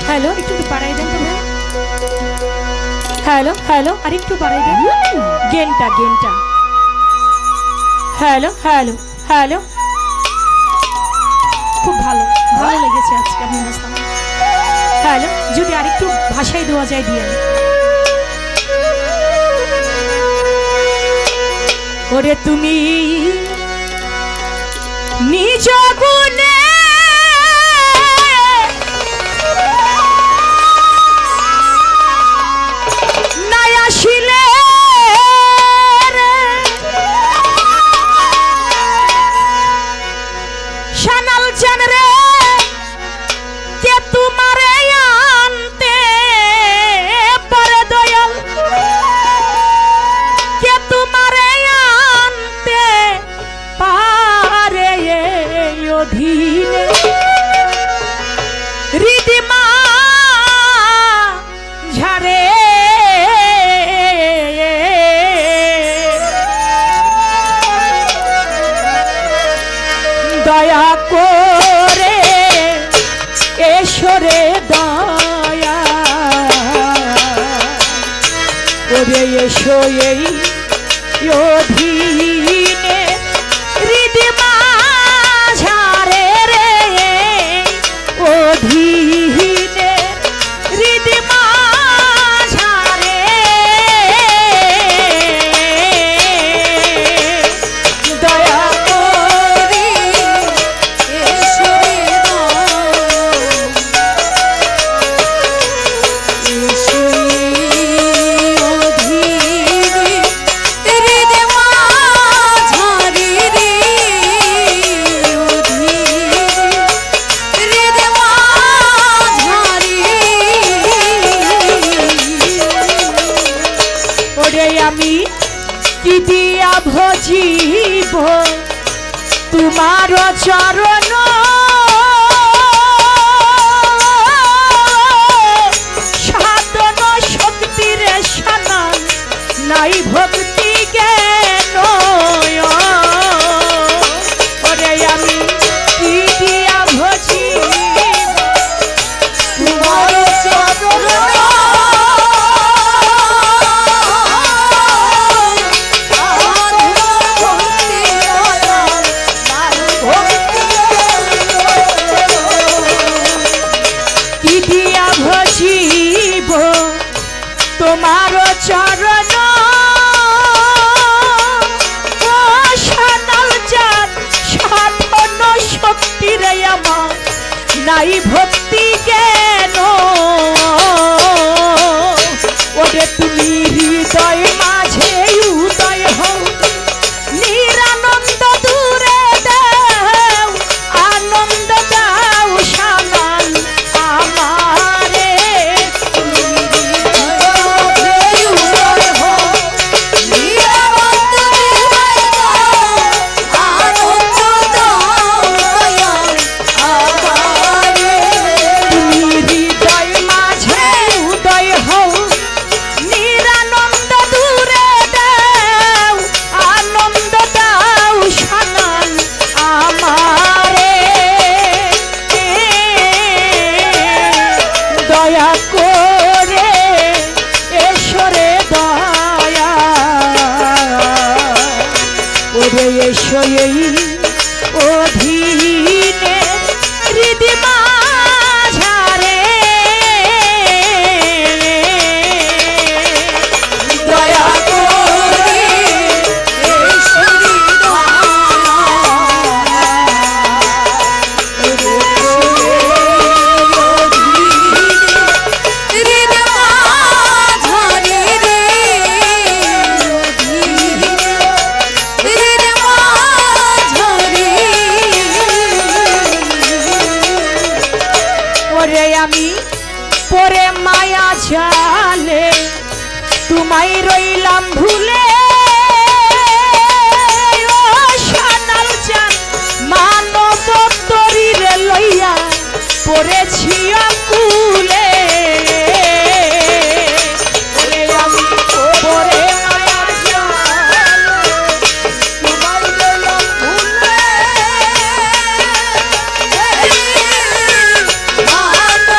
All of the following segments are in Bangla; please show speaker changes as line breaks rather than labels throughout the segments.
হ্যালো, একটু বাড়াই দেন তো ভাই। হ্যালো হ্যালো, আর একটু বাড়াই দেন গেনটা গেনটা। হ্যালো হ্যালো হ্যালো, খুব ভালো ভালো লেগেছে আজকে আপনার নাচটা। হ্যালো, যদি আরেকটু ভাষায় দেওয়া যায় দিয়েন। ওরে তুমি নিজ গুণে নাই আসিলে শানাল জান রে কে তোমারে আনতে পারে দয়াল, কে তোমারে আনতে পারে অধীনে হৃদিমা ঝারে দয়া করে এসরে দয়া করে এসো এই অধীনে হৃদিমা ঝারে রে অধীনে হৃদিমা ঝারে দয়া করে এসরে আমি কি দিয়া ভজিব তোমার চরণ, সাধন শক্তির সানাল নাই ভক্তি জ্ঞান। ওরে আমি কি দিয়া ভজিব তোমার চরণ, তোমার চরণ শানাল জান সাধন শক্তি রে আমার নাই ভক্তি জ্ঞান। ওরে তুমি হৃদয় মাঝে উদয় হও নিরানন্দ দূরে দাও আনন্দ দাও শানাল আমারে। দয়া করে এসরে দয়া ওরে এসো এই অধীনে হৃদিমা ঝারে দয়া করে এসরে আমি পরে মায়া জালে তোমায় রইলাম ভুলে, ও শানাল জান মানব তরিরে লইয়া পড়েছি আকুলে। আমি পরে মায়া জালে তোমায় রইলাম ভুলে, মানব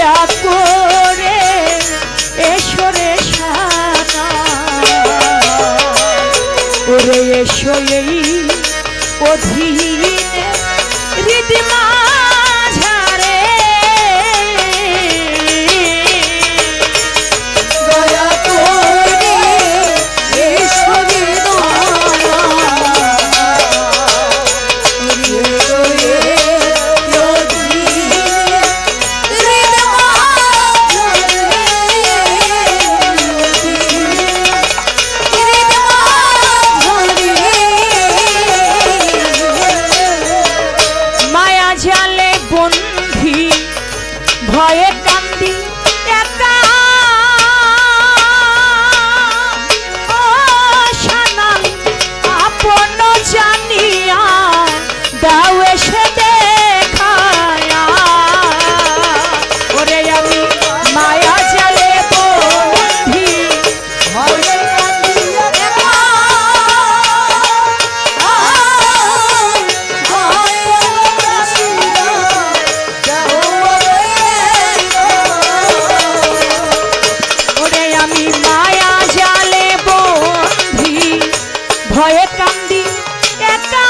দয়া করে এসো রে সানা ওরে এসো এই অধীনে হৃদি মাঝারে
দয়া করে এসো রে
ভয়ে কান্দি একা ও সানাম আপন জানিয়া দাও এসে দেখায়া ওরে আমি মায়া জালে বন্ধি
ভয়ে কান্দি একা
ভয়ে কান্দি একা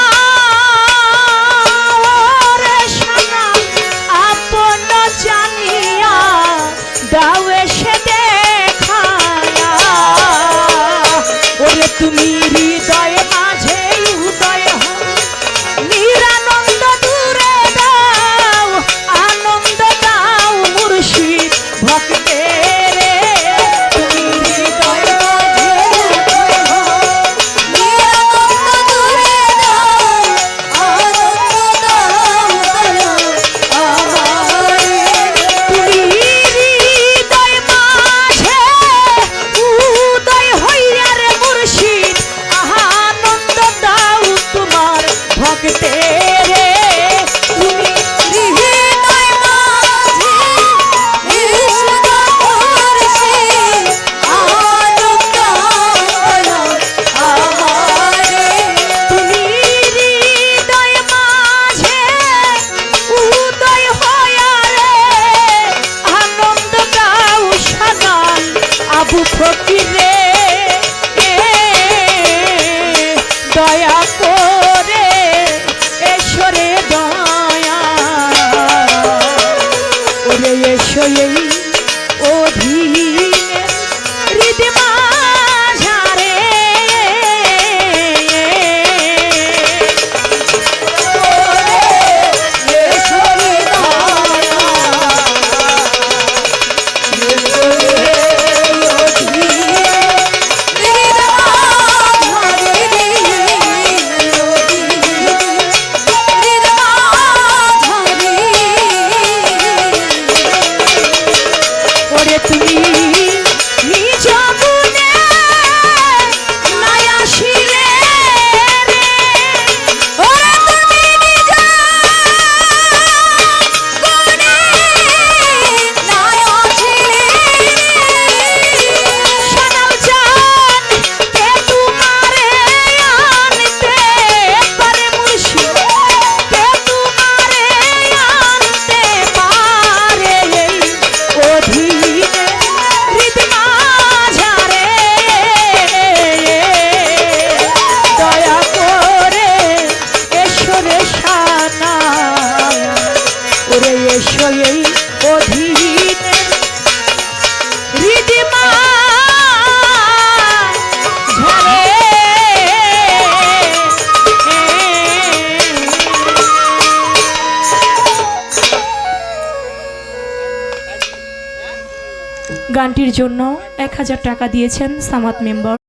ওরে সানাম আপন জানিয়া দাও এসে দেখায়া ওরে তুমি হৃদয় মাঝে উদয় হও নিরানন্দ দূরে দাও আনন্দ দাও মুর্শিদ ভক্তের আবু ফকিরে দয়া করে এসো রে দয়া ওরে এসো এই অধীনে হৃদি মাঝারে
এসো রে
এসো এই অধীনে হৃদি মাঝারে গানটির জন্য 1000 টাকা দিয়েছেন সামাদ মেম্বার।